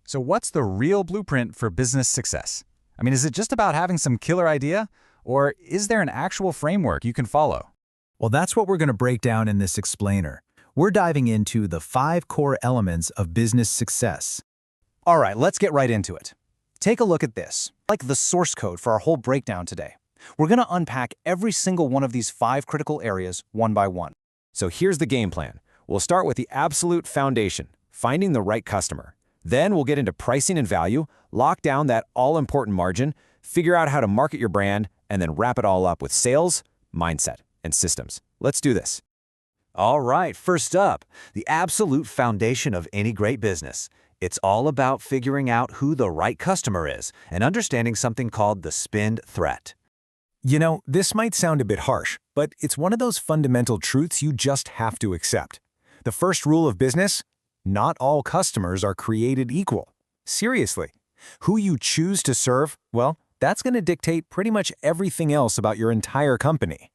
So what's the real blueprint for business success? I mean, is it just about having some killer idea? Or is there an actual framework you can follow? Well, that's what we're going to break down in this explainer. We're diving into the 5 core elements of business success. All right, let's get right into it. Take a look at this, like the source code for our whole breakdown today. We're going to unpack every single one of these 5 critical areas one by one. So here's the game plan. We'll start with the absolute foundation, finding the right customer. Then we'll get into pricing and value, lock down that all-important margin, figure out how to market your brand, and then wrap it all up with sales, mindset, and systems. Let's do this. All right, first up, the absolute foundation of any great business. It's all about figuring out who the right customer is and understanding something called the spend threat. You know, this might sound a bit harsh, but it's one of those fundamental truths you just have to accept. The first rule of business: not all customers are created equal. Seriously. Who you choose to serve, well, that's going to dictate pretty much everything else about your entire company.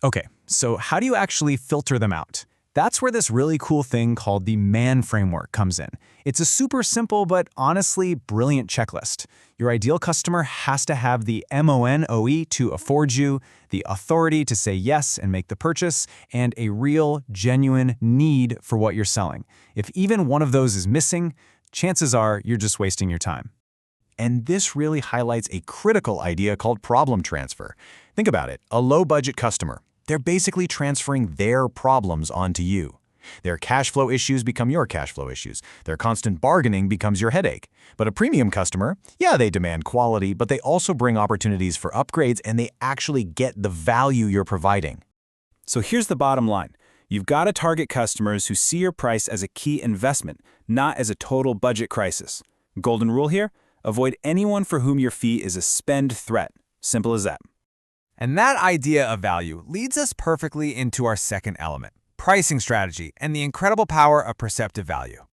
Okay, so how do you actually filter them out? That's where this really cool thing called the MAN framework comes in. It's a super simple but honestly brilliant checklist. Your ideal customer has to have the MONOE to afford you, the authority to say yes and make the purchase, and a real, genuine need for what you're selling. If even one of those is missing, chances are you're just wasting your time. And this really highlights a critical idea called problem transfer. Think about it, a low-budget customer. They're basically transferring their problems onto you. Their cash flow issues become your cash flow issues. Their constant bargaining becomes your headache. But a premium customer, yeah, they demand quality, but they also bring opportunities for upgrades, and they actually get the value you're providing. So here's the bottom line. You've got to target customers who see your price as a key investment, not as a total budget crisis. Golden rule here: avoid anyone for whom your fee is a spend threat. Simple as that. And that idea of value leads us perfectly into our second element, pricing strategy and the incredible power of perceptive value.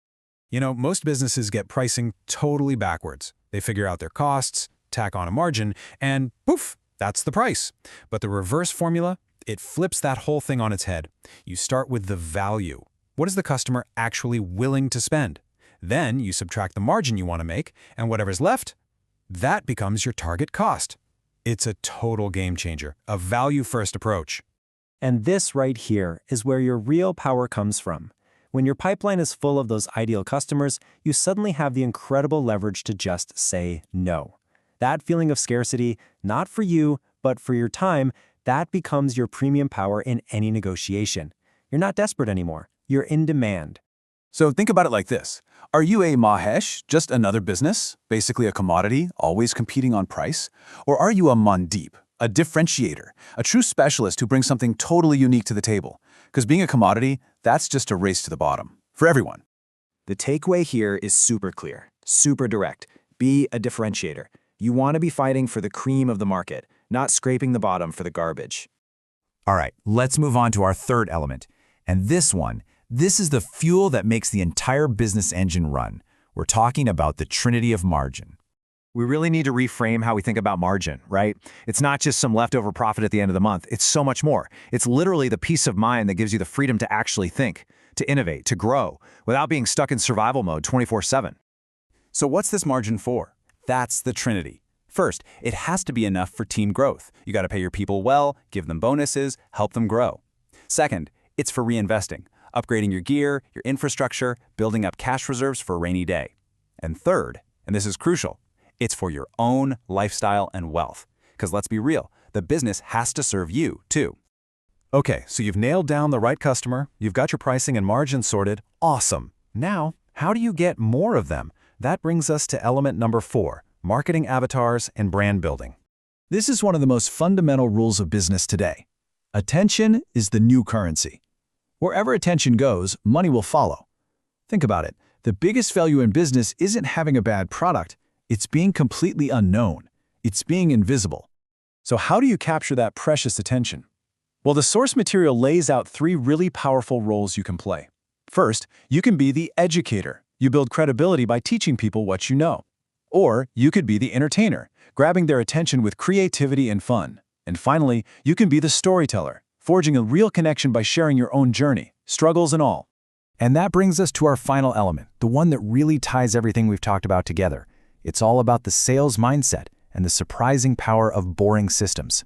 You know, most businesses get pricing totally backwards. They figure out their costs, tack on a margin, and poof, that's the price. But the reverse formula, it flips that whole thing on its head. You start with the value. What is the customer actually willing to spend? Then you subtract the margin you want to make, and whatever's left, that becomes your target cost. It's a total game changer, a value-first approach. And this right here is where your real power comes from. When your pipeline is full of those ideal customers, you suddenly have the incredible leverage to just say no. That feeling of scarcity, not for you, but for your time, that becomes your premium power in any negotiation. You're not desperate anymore. You're in demand. So think about it like this. Are you a Mahesh, just another business, basically a commodity, always competing on price? Or are you a Mandeep, a differentiator, a true specialist who brings something totally unique to the table? Because being a commodity, that's just a race to the bottom, for everyone. The takeaway here is super clear, super direct. Be a differentiator. You want to be fighting for the cream of the market, not scraping the bottom for the garbage. All right, let's move on to our third element. And this is the fuel that makes the entire business engine run. We're talking about the trinity of margin. We really need to reframe how we think about margin, right? It's not just some leftover profit at the end of the month. It's so much more. It's literally the peace of mind that gives you the freedom to actually think, to innovate, to grow, without being stuck in survival mode 24/7. So what's this margin for? That's the Trinity. First, it has to be enough for team growth. You got to pay your people well, give them bonuses, help them grow. Second, it's for reinvesting, upgrading your gear, your infrastructure, building up cash reserves for a rainy day. And third, and this is crucial, it's for your own lifestyle and wealth. Because let's be real, the business has to serve you, too. Okay, so you've nailed down the right customer, you've got your pricing and margin sorted. Awesome. Now, how do you get more of them? That brings us to element number 4, marketing avatars and brand building. This is one of the most fundamental rules of business today. Attention is the new currency. Wherever attention goes, money will follow. Think about it. The biggest value in business isn't having a bad product. It's being completely unknown. It's being invisible. So how do you capture that precious attention? Well, the source material lays out 3 really powerful roles you can play. First, you can be the educator. You build credibility by teaching people what you know. Or you could be the entertainer, grabbing their attention with creativity and fun. And finally, you can be the storyteller, forging a real connection by sharing your own journey, struggles and all. And that brings us to our final element, the one that really ties everything we've talked about together. It's all about the sales mindset and the surprising power of boring systems.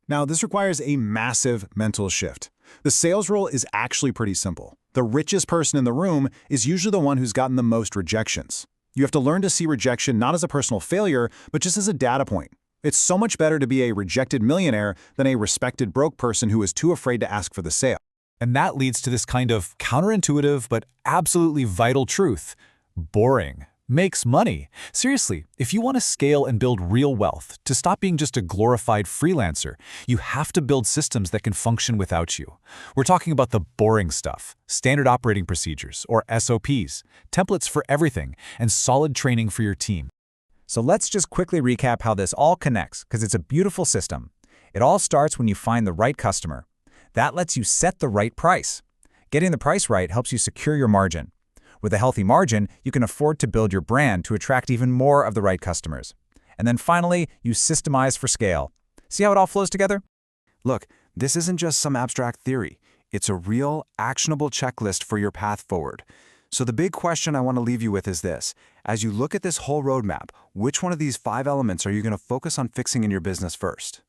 Now, this requires a massive mental shift. The sales role is actually pretty simple. The richest person in the room is usually the one who's gotten the most rejections. You have to learn to see rejection not as a personal failure, but just as a data point. It's so much better to be a rejected millionaire than a respected broke person who is too afraid to ask for the sale. And that leads to this kind of counterintuitive but absolutely vital truth. Boring makes money. Seriously, if you want to scale and build real wealth, to stop being just a glorified freelancer, you have to build systems that can function without you. We're talking about the boring stuff, standard operating procedures, or SOPs, templates for everything, and solid training for your team. So let's just quickly recap how this all connects, because it's a beautiful system. It all starts when you find the right customer. That lets you set the right price. Getting the price right helps you secure your margin. With a healthy margin, you can afford to build your brand to attract even more of the right customers. And then finally, you systemize for scale. See how it all flows together? Look, this isn't just some abstract theory. It's a real, actionable checklist for your path forward. So the big question I want to leave you with is this. As you look at this whole roadmap, which one of these 5 elements are you going to focus on fixing in your business first?